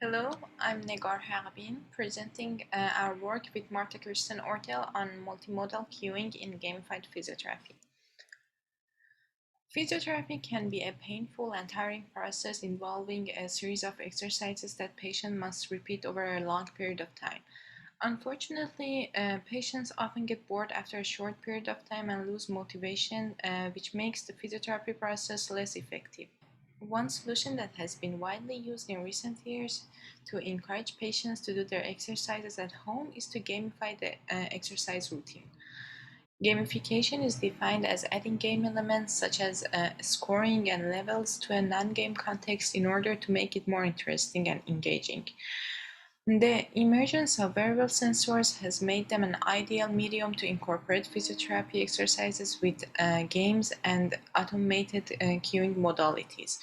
Hello, I'm Negar Haghbin, presenting our work with Kersten-Oertel on multimodal cueing in gamified physiotherapy. Physiotherapy can be a painful and tiring process involving a series of exercises that patients must repeat over a long period of time. Unfortunately, patients often get bored after a short period of time and lose motivation, which makes the physiotherapy process less effective. One solution that has been widely used in recent years to encourage patients to do their exercises at home is to gamify the exercise routine. Gamification is defined as adding game elements such as scoring and levels to a non-game context in order to make it more interesting and engaging. The emergence of wearable sensors has made them an ideal medium to incorporate physiotherapy exercises with games and automated cueing modalities.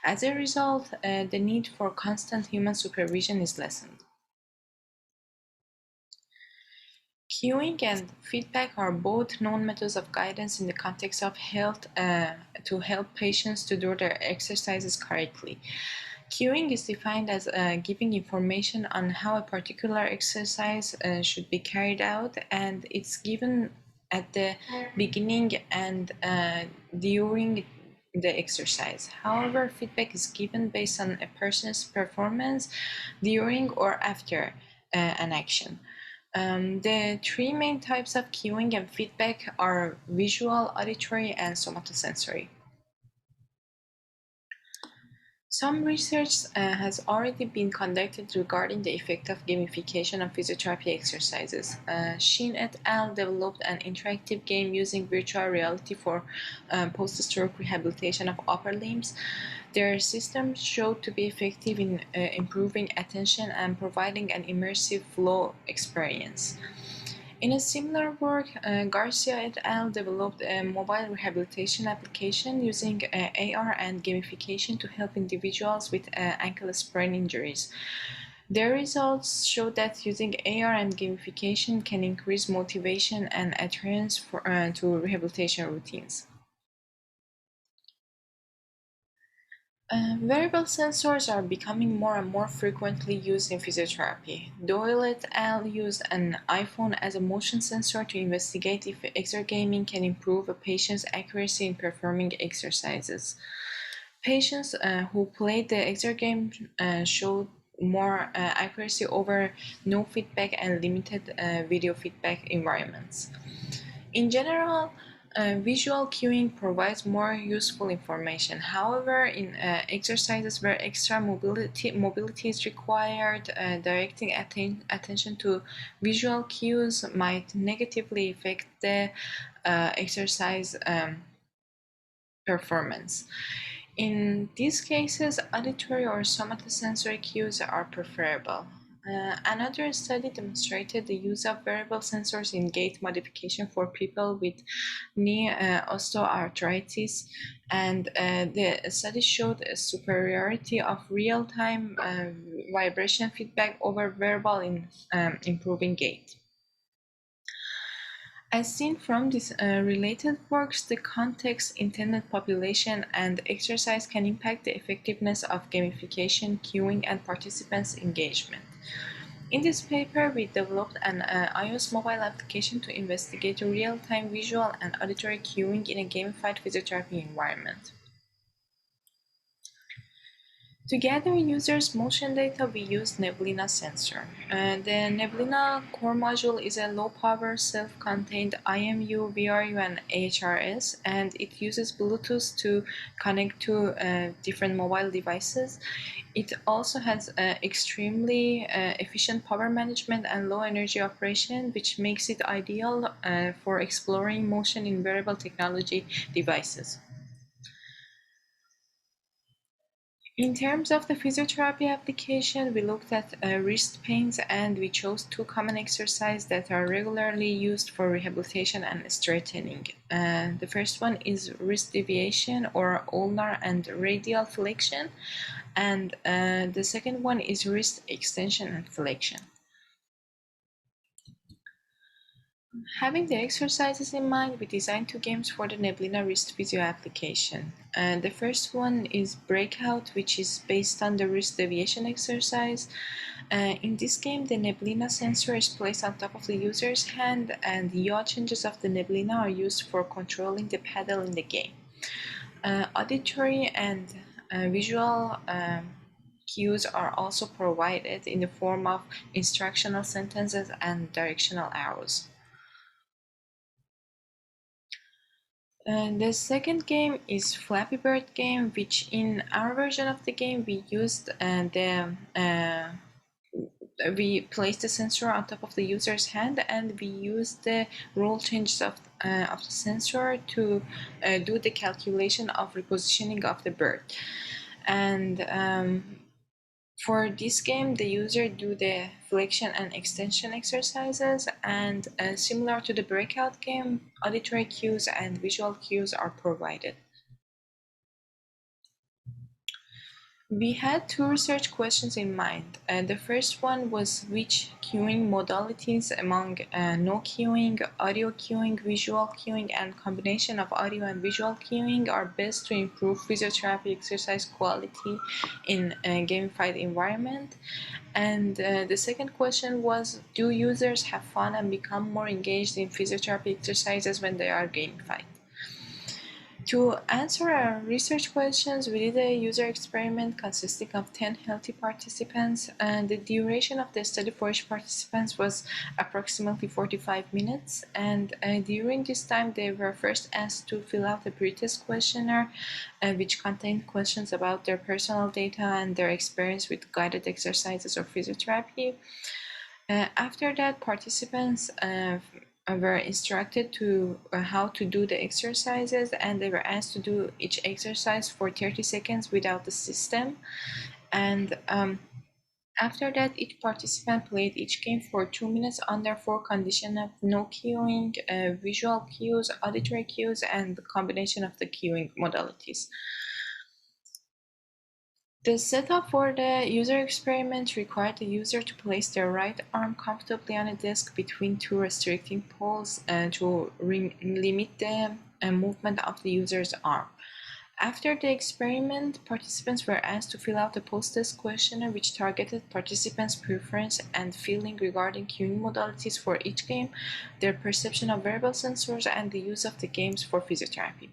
As a result, the need for constant human supervision is lessened. Cueing and feedback are both known methods of guidance in the context of health to help patients to do their exercises correctly. Cueing is defined as giving information on how a particular exercise should be carried out, and it's given at the beginning and during the exercise. However, feedback is given based on a person's performance during or after an action. The three main types of cueing and feedback are visual, auditory, and somatosensory. Some research has already been conducted regarding the effect of gamification on physiotherapy exercises. Shin et al. Developed an interactive game using virtual reality for post-stroke rehabilitation of upper limbs. Their system showed to be effective in improving attention and providing an immersive flow experience. In a similar work, Garcia et al. Developed a mobile rehabilitation application using AR and gamification to help individuals with ankle sprain injuries. Their results show that using AR and gamification can increase motivation and adherence to rehabilitation routines. Wearable sensors are becoming more and more frequently used in physiotherapy. Doyle et al. Used an iPhone as a motion sensor to investigate if exergaming can improve a patient's accuracy in performing exercises. Patients who played the exergame showed more accuracy over no feedback and limited video feedback environments. In general, visual cueing provides more useful information. However, in exercises where extra mobility is required, directing attention to visual cues might negatively affect the exercise performance. In these cases, auditory or somatosensory cues are preferable. Another study demonstrated the use of wearable sensors in gait modification for people with knee osteoarthritis, and the study showed a superiority of real-time vibration feedback over wearable in improving gait. As seen from these related works, the context, intended population, and exercise can impact the effectiveness of gamification, cueing, and participants' engagement. In this paper, we developed an iOS mobile application to investigate real-time visual and auditory cueing in a gamified physiotherapy environment. To gather users' motion data, we used Neblina sensor. The Neblina core module is a low-power, self-contained IMU, VRU, and AHRS, and it uses Bluetooth to connect to different mobile devices. It also has extremely efficient power management and low energy operation, which makes it ideal for exploring motion in wearable technology devices. In terms of the physiotherapy application, we looked at wrist pains, and we chose two common exercises that are regularly used for rehabilitation and strengthening. The first one is wrist deviation or ulnar and radial flexion, and the second one is wrist extension and flexion. Having the exercises in mind, we designed two games for the Neblina wrist physio application. The first one is Breakout, which is based on the wrist deviation exercise. In this game, the Neblina sensor is placed on top of the user's hand, and the yaw changes of the Neblina are used for controlling the paddle in the game. Auditory and visual cues are also provided in the form of instructional sentences and directional arrows. The second game is Flappy Bird game, which in our version of the game we used we placed the sensor on top of the user's hand, and we used the rule changes of the sensor to do the calculation of repositioning of the bird. And for this game, the user do the flexion and extension exercises, and similar to the breakout game, auditory cues and visual cues are provided. We had two research questions in mind. The first one was which cueing modalities among no cueing, audio cueing, visual cueing, and combination of audio and visual cueing are best to improve physiotherapy exercise quality in a gamified environment. And the second question was, do users have fun and become more engaged in physiotherapy exercises when they are gamified? To answer our research questions, we did a user experiment consisting of 10 healthy participants, and the duration of the study for each participant was approximately 45 minutes. And during this time, they were first asked to fill out a pre-test questionnaire, which contained questions about their personal data and their experience with guided exercises or physiotherapy. After that, participants were instructed to how to do the exercises, and they were asked to do each exercise for 30 seconds without the system. And after that, each participant played each game for 2 minutes under 4 conditions of no cueing, visual cues, auditory cues, and the combination of the cueing modalities. The setup for the user experiment required the user to place their right arm comfortably on a desk between two restricting poles to limit the movement of the user's arm. After the experiment, participants were asked to fill out a post-test questionnaire which targeted participants' preference and feeling regarding cueing modalities for each game, their perception of wearable sensors, and the use of the games for physiotherapy.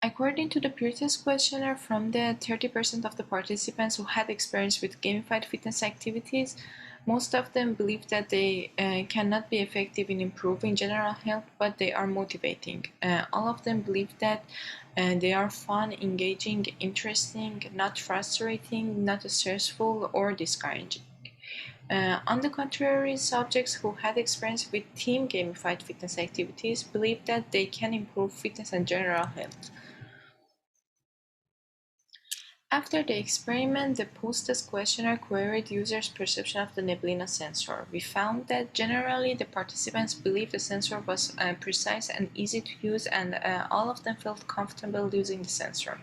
According to the pre-test questionnaire, from the 30% of the participants who had experience with gamified fitness activities, most of them believe that they cannot be effective in improving general health, but they are motivating. All of them believe that they are fun, engaging, interesting, not frustrating, not stressful, or discouraging. On the contrary, subjects who had experience with team gamified fitness activities believe that they can improve fitness and general health. After the experiment, the post-test questionnaire queried users' perception of the Neblina sensor. We found that generally the participants believed the sensor was precise and easy to use, and all of them felt comfortable using the sensor.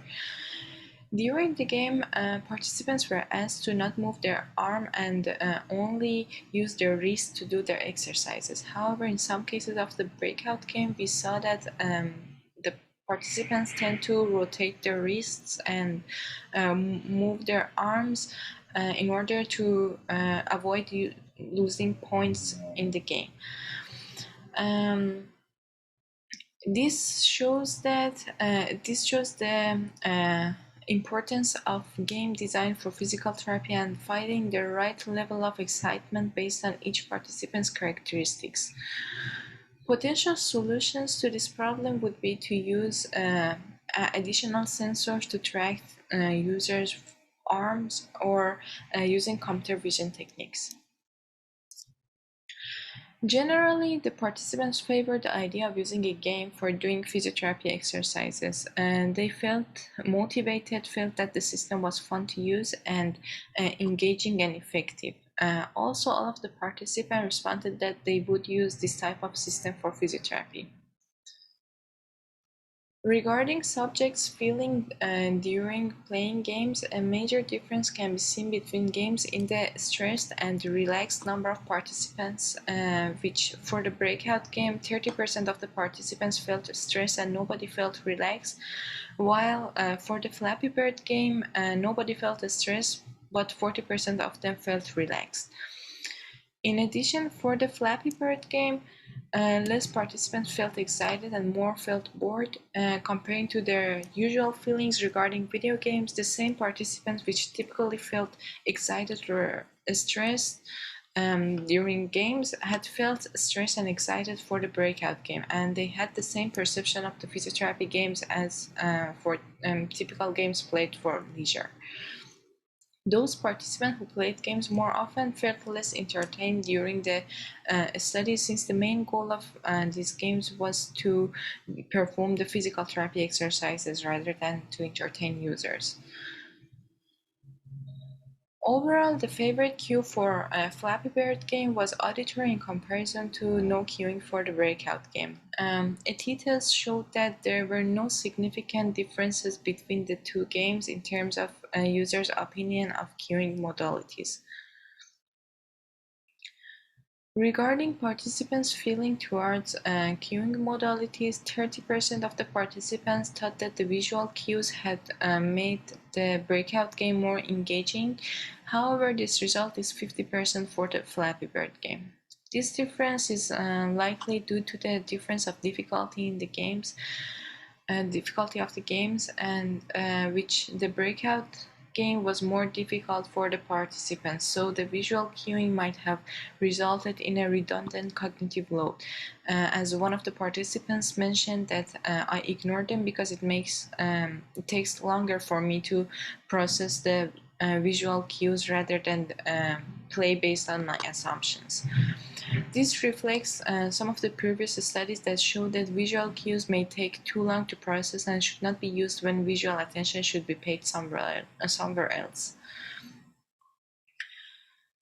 During the game, participants were asked to not move their arm and only use their wrist to do their exercises. However, in some cases of the breakout game, we saw that the participants tend to rotate their wrists and move their arms in order to avoid losing points in the game. This shows the importance of game design for physical therapy and finding the right level of excitement based on each participant's characteristics. Potential solutions to this problem would be to use additional sensors to track users' arms or using computer vision techniques. Generally, the participants favored the idea of using a game for doing physiotherapy exercises, and they felt motivated, felt that the system was fun to use and engaging and effective. Also, all of the participants responded that they would use this type of system for physiotherapy. Regarding subjects feeling during playing games, a major difference can be seen between games in the stressed and relaxed number of participants, which for the breakout game, 30% of the participants felt stressed and nobody felt relaxed, while for the Flappy Bird game, nobody felt stressed, but 40% of them felt relaxed. In addition, for the Flappy Bird game, less participants felt excited and more felt bored. Comparing to their usual feelings regarding video games, the same participants which typically felt excited or stressed during games had felt stressed and excited for the breakout game, and they had the same perception of the physiotherapy games as for typical games played for leisure. Those participants who played games more often felt less entertained during the study, since the main goal of these games was to perform the physical therapy exercises rather than to entertain users. Overall, the favorite cue for a Flappy Bird game was auditory in comparison to no cueing for the breakout game. Details showed that there were no significant differences between the two games in terms of users' opinion of cueing modalities. Regarding participants' feeling towards cueing modalities, 30% of the participants thought that the visual cues had made the breakout game more engaging. However, this result is 50% for the Flappy Bird game. This difference is likely due to the difference of difficulty in the games, difficulty of the games, and which the breakout game was more difficult for the participants, so the visual cueing might have resulted in a redundant cognitive load. As one of the participants mentioned that I ignored them because it takes longer for me to process the visual cues rather than play based on my assumptions. This reflects some of the previous studies that show that visual cues may take too long to process and should not be used when visual attention should be paid somewhere else.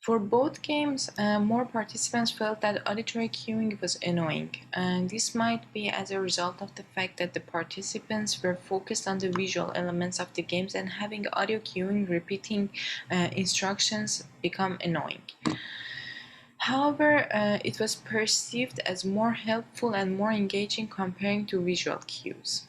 For both games, more participants felt that auditory cueing was annoying, and this might be as a result of the fact that the participants were focused on the visual elements of the games, and having audio cueing repeating instructions become annoying. However, it was perceived as more helpful and more engaging comparing to visual cues.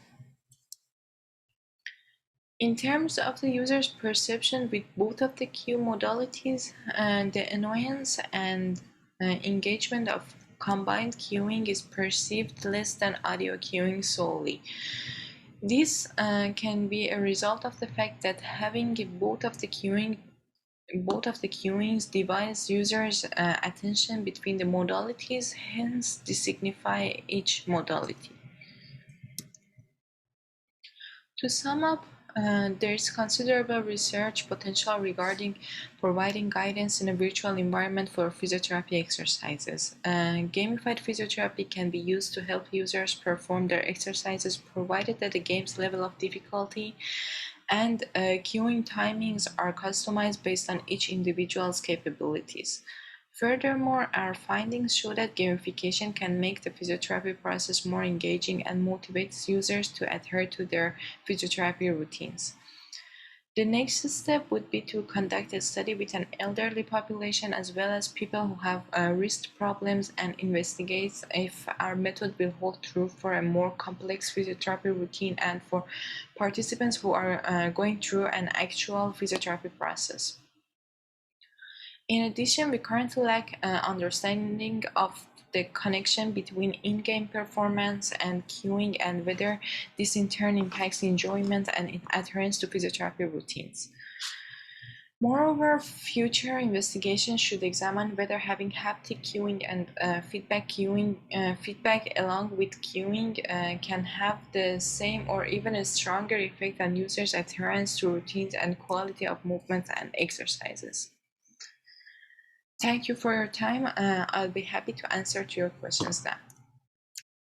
In terms of the user's perception with both of the cue modalities, the annoyance and engagement of combined cueing is perceived less than audio cueing solely. This can be a result of the fact that having both of the cueings divides users' attention between the modalities, hence they signify each modality. To sum up, there is considerable research potential regarding providing guidance in a virtual environment for physiotherapy exercises. Gamified physiotherapy can be used to help users perform their exercises provided that the game's level of difficulty and cueing timings are customized based on each individual's capabilities. Furthermore, our findings show that gamification can make the physiotherapy process more engaging and motivates users to adhere to their physiotherapy routines. The next step would be to conduct a study with an elderly population as well as people who have wrist problems and investigate if our method will hold true for a more complex physiotherapy routine and for participants who are going through an actual physiotherapy process. In addition, we currently lack understanding of the connection between in-game performance and cueing and whether this in turn impacts enjoyment and adherence to physiotherapy routines. Moreover, future investigations should examine whether having haptic cueing and feedback along with cueing can have the same or even a stronger effect on users' adherence to routines and quality of movements and exercises. Thank you for your time. I'll be happy to answer to your questions now.